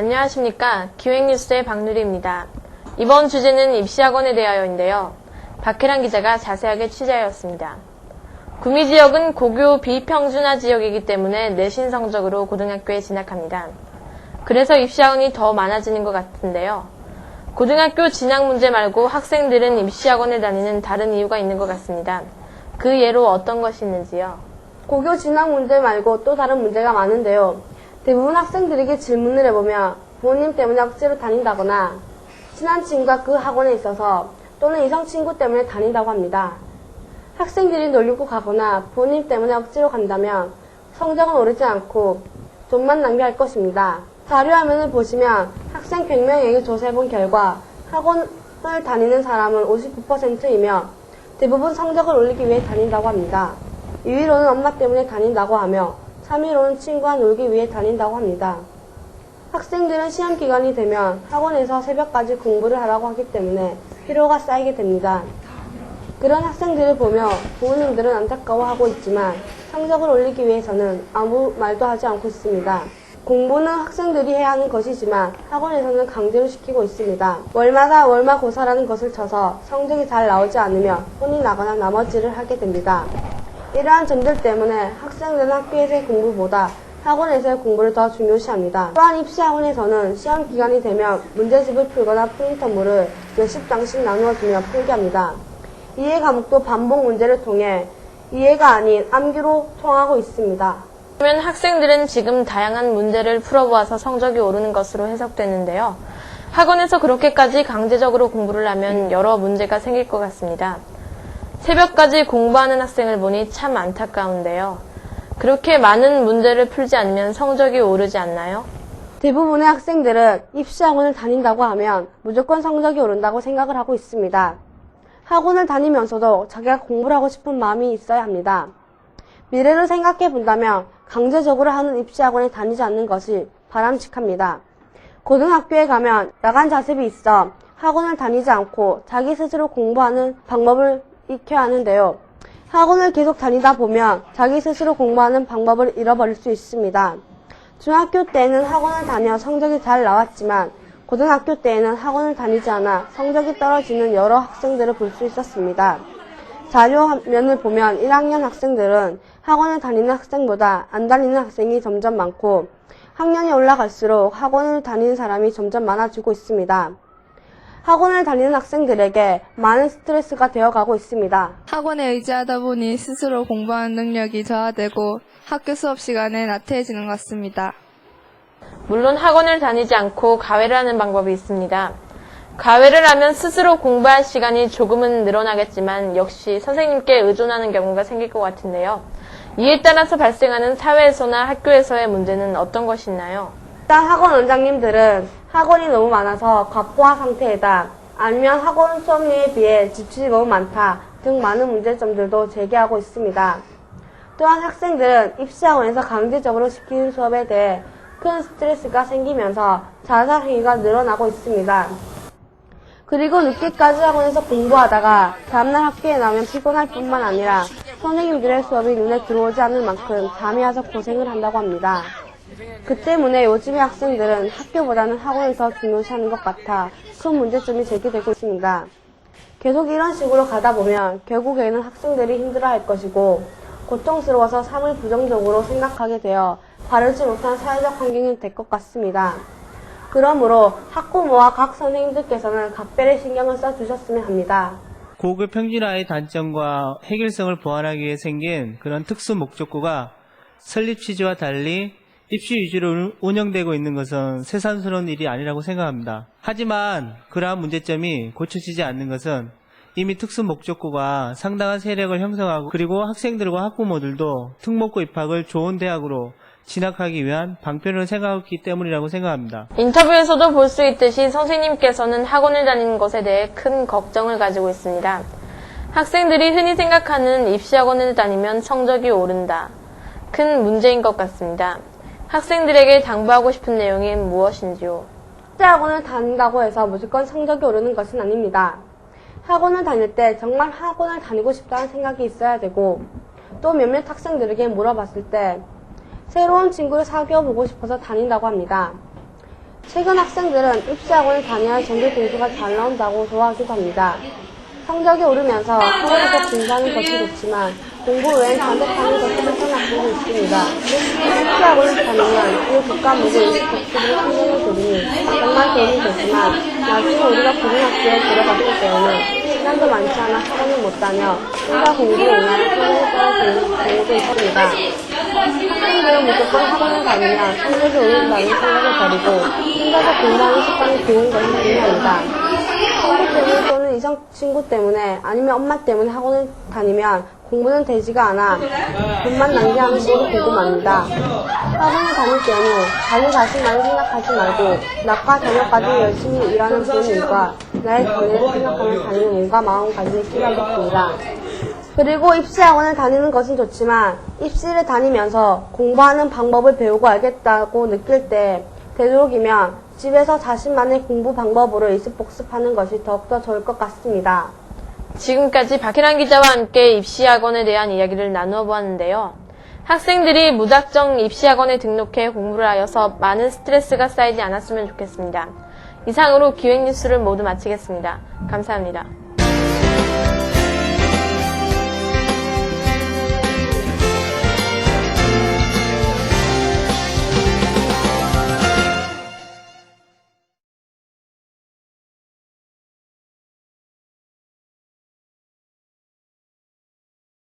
안녕하십니까. 기획뉴스의 박누리입니다. 이번 주제는 입시학원에 대하여인데요. 박혜란 기자가 자세하게 취재하였습니다. 구미지역은 고교 비평준화 지역이기 때문에 내신 성적으로 고등학교에 진학합니다. 그래서 입시학원이 더 많아지는 것 같은데요. 고등학교 진학 문제 말고 학생들은 입시학원에 다니는 다른 이유가 있는 것 같습니다. 그 예로 어떤 것이 있는지요? 고교 진학 문제 말고 또 다른 문제가 많은데요. 대부분 학생들에게 질문을 해보면 부모님 때문에 억지로 다닌다거나 친한 친구가 그 학원에 있어서 또는 이성 친구 때문에 다닌다고 합니다. 학생들이 놀리고 가거나 부모님 때문에 억지로 간다면 성적은 오르지 않고 돈만 낭비할 것입니다. 자료화면을 보시면 학생 100명에게 조사해본 결과 학원을 다니는 사람은 59%이며 대부분 성적을 올리기 위해 다닌다고 합니다. 2위로는 엄마 때문에 다닌다고 하며 3위로는 친구와 놀기 위해 다닌다고 합니다. 학생들은 시험 기간이 되면 학원에서 새벽까지 공부를 하라고 하기 때문에 피로가 쌓이게 됩니다. 그런 학생들을 보며 부모님들은 안타까워하고 있지만 성적을 올리기 위해서는 아무 말도 하지 않고 있습니다. 공부는 학생들이 해야 하는 것이지만 학원에서는 강제로 시키고 있습니다. 월마다 월마고사라는 것을 쳐서 성적이 잘 나오지 않으면 혼이 나거나 나머지를 하게 됩니다. 이러한 점들 때문에 학생들은 학교에서의 공부보다 학원에서의 공부를 더 중요시합니다. 또한 입시학원에서는 시험 기간이 되면 문제집을 풀거나 프린터물을 몇십 장씩 나누어주며 풀게 합니다. 이해 과목도 반복 문제를 통해 이해가 아닌 암기로 통하고 있습니다. 그러면 학생들은 지금 다양한 문제를 풀어보아서 성적이 오르는 것으로 해석되는데요. 학원에서 그렇게까지 강제적으로 공부를 하면 여러 문제가 생길 것 같습니다. 새벽까지 공부하는 학생을 보니 참 안타까운데요. 그렇게 많은 문제를 풀지 않으면 성적이 오르지 않나요? 대부분의 학생들은 입시학원을 다닌다고 하면 무조건 성적이 오른다고 생각을 하고 있습니다. 학원을 다니면서도 자기가 공부를 하고 싶은 마음이 있어야 합니다. 미래를 생각해 본다면 강제적으로 하는 입시학원에 다니지 않는 것이 바람직합니다. 고등학교에 가면 야간 자습이 있어 학원을 다니지 않고 자기 스스로 공부하는 방법을 익혀야 하는데요. 학원을 계속 다니다 보면 자기 스스로 공부하는 방법을 잃어버릴 수 있습니다. 중학교 때에는 학원을 다녀 성적이 잘 나왔지만 고등학교 때에는 학원을 다니지 않아 성적이 떨어지는 여러 학생들을 볼 수 있었습니다. 자료화면을 보면 1학년 학생들은 학원을 다니는 학생보다 안 다니는 학생이 점점 많고 학년이 올라갈수록 학원을 다니는 사람이 점점 많아지고 있습니다. 학원을 다니는 학생들에게 많은 스트레스가 되어가고 있습니다. 학원에 의지하다 보니 스스로 공부하는 능력이 저하되고 학교 수업 시간에 나태해지는 것 같습니다. 물론 학원을 다니지 않고 과외를 하는 방법이 있습니다. 과외를 하면 스스로 공부할 시간이 조금은 늘어나겠지만 역시 선생님께 의존하는 경우가 생길 것 같은데요. 이에 따라서 발생하는 사회에서나 학교에서의 문제는 어떤 것이 있나요? 일단 학원 원장님들은 학원이 너무 많아서 과포화 상태이다, 아니면 학원 수업료에 비해 지출이 너무 많다 등 많은 문제점들도 제기하고 있습니다. 또한 학생들은 입시학원에서 강제적으로 시키는 수업에 대해 큰 스트레스가 생기면서 자살 행위가 늘어나고 있습니다. 그리고 늦게까지 학원에서 공부하다가 다음날 학교에 나오면 피곤할 뿐만 아니라 선생님들의 수업이 눈에 들어오지 않을 만큼 잠이 와서 고생을 한다고 합니다. 그 때문에 요즘의 학생들은 학교보다는 학원을 더 중요시하는 것 같아 큰 문제점이 제기되고 있습니다. 계속 이런 식으로 가다 보면 결국에는 학생들이 힘들어할 것이고 고통스러워서 삶을 부정적으로 생각하게 되어 바르지 못한 사회적 환경이 될 것 같습니다. 그러므로 학부모와 각 선생님들께서는 각별의 신경을 써주셨으면 합니다. 고교 평준화의 단점과 해결성을 보완하기 위해 생긴 그런 특수 목적고가 설립 취지와 달리 입시 위주로 운영되고 있는 것은 새삼스러운 일이 아니라고 생각합니다. 하지만 그러한 문제점이 고쳐지지 않는 것은 이미 특수 목적고가 상당한 세력을 형성하고 그리고 학생들과 학부모들도 특목고 입학을 좋은 대학으로 진학하기 위한 방편으로 생각했기 때문이라고 생각합니다. 인터뷰에서도 볼 수 있듯이 선생님께서는 학원을 다니는 것에 대해 큰 걱정을 가지고 있습니다. 학생들이 흔히 생각하는 입시학원을 다니면 성적이 오른다. 큰 문제인 것 같습니다. 학생들에게 당부하고 싶은 내용이 무엇인지요? 입시학원을 다닌다고 해서 무조건 성적이 오르는 것은 아닙니다. 학원을 다닐 때 정말 학원을 다니고 싶다는 생각이 있어야 되고 또 몇몇 학생들에게 물어봤을 때 새로운 친구를 사귀어 보고 싶어서 다닌다고 합니다. 최근 학생들은 입시학원을 다녀야 전교 등수가 잘 나온다고 좋아하기도 합니다. 성적이 오르면서 학원에서 공부하는 것이 좋지만 공부 외엔 잠복하는 것이 싫은 학생도 있습니다. 입시학원을 다니면 그 교과목을 복습으로 신경을 들이니 정말 도움이 되지만 나중에 우리가 고등학교에 들어갔을 때에는 시간도 많지 않아 학원을 못 다녀 혼자 공부로 인해 성적이 떨어지는 경우도 있습니다. 학생들은 무조건 학원을 다니면 성적이 오른다는 생각을 버리고 혼자서 공부하는 습관이 좋은 것이 중요합니다. 친구 때문에 또는 이성 친구 때문에 아니면 엄마 때문에 학원을 다니면 공부는 되지가 않아 돈만 낭비하는 꼴이 되고 맙니다. 학원을 다닐 때는 자기 자신만을 생각하지 말고 낮과 저녁까지 열심히 일하는 부모님과 나의 장래를 생각하며 다니는 몸과 마음가짐이 필요하겠습니다. 그리고 입시학원을 다니는 것은 좋지만 입시를 다니면서 공부하는 방법을 배우고 알겠다고 느낄 때 되도록이면 집에서 자신만의 공부 방법으로 일습복습하는 것이 더욱더 좋을 것 같습니다. 지금까지 박혜란 기자와 함께 입시학원에 대한 이야기를 나누어 보았는데요. 학생들이 무작정 입시학원에 등록해 공부를 하여서 많은 스트레스가 쌓이지 않았으면 좋겠습니다. 이상으로 기획뉴스를 모두 마치겠습니다. 감사합니다.